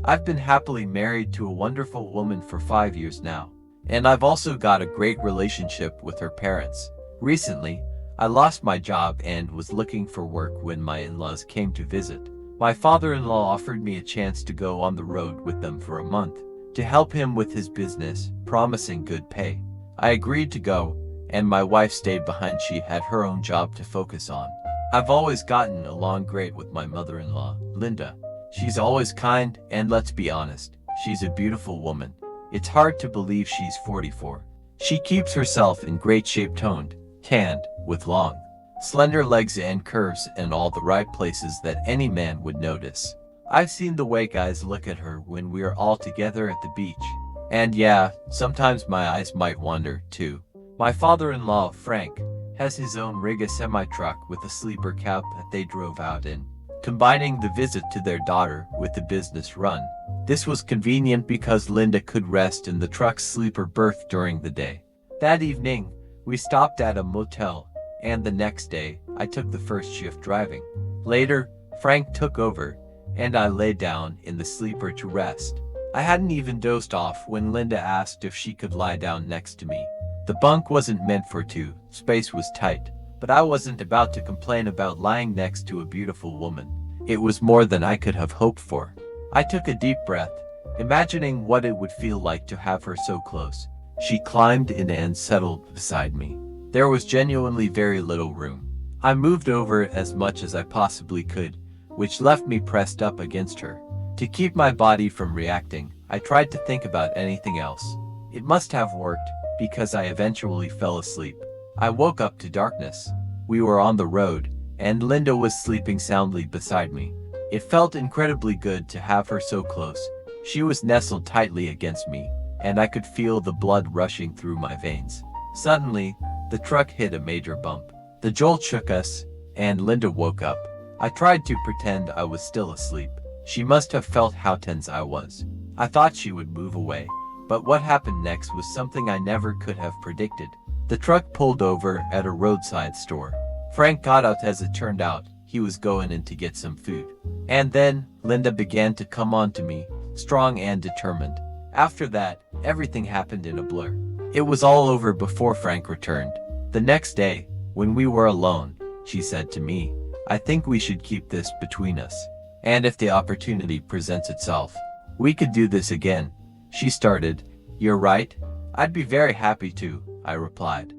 I've been happily married to a wonderful woman for 5 years now, and I've also got a great relationship with her parents. Recently, I lost my job and was looking for work when my in-laws came to visit. My father-in-law offered me a chance to go on the road with them for a month to help him with his business, promising good pay. I agreed to go, and my wife stayed behind. She had her own job to focus on. I've always gotten along great with my mother-in-law, Linda. She's always kind, and let's be honest, she's a beautiful woman. It's hard to believe she's 44. She keeps herself in great shape, toned, tanned, with long, slender legs and curves in all the right places that any man would notice. I've seen the way guys look at her when we are all together at the beach. And yeah, sometimes my eyes might wander, too. My father-in-law, Frank, has his own rig, a semi-truck with a sleeper cab that they drove out in, combining the visit to their daughter with the business run. This was convenient because Linda could rest in the truck's sleeper berth during the day. That evening, we stopped at a motel, and the next day, I took the first shift driving. Later, Frank took over, and I lay down in the sleeper to rest. I hadn't even dozed off when Linda asked if she could lie down next to me. The bunk wasn't meant for two, space was tight, but I wasn't about to complain about lying next to a beautiful woman. It was more than I could have hoped for. I took a deep breath, imagining what it would feel like to have her so close. She climbed in and settled beside me. There was genuinely very little room. I moved over as much as I possibly could, which left me pressed up against her. To keep my body from reacting, I tried to think about anything else. It must have worked, because I eventually fell asleep. I woke up to darkness. We were on the road, and Linda was sleeping soundly beside me. It felt incredibly good to have her so close. She was nestled tightly against me, and I could feel the blood rushing through my veins. Suddenly, the truck hit a major bump. The jolt shook us, and Linda woke up. I tried to pretend I was still asleep. She must have felt how tense I was. I thought she would move away, but what happened next was something I never could have predicted. The truck pulled over at a roadside store. Frank got out. As it turned out, he was going in to get some food. And then, Linda began to come on to me, strong and determined. After that, everything happened in a blur. It was all over before Frank returned. The next day, when we were alone, she said to me, "I think we should keep this between us. And if the opportunity presents itself, we could do this again." She started, "You're right. I'd be very happy to," I replied.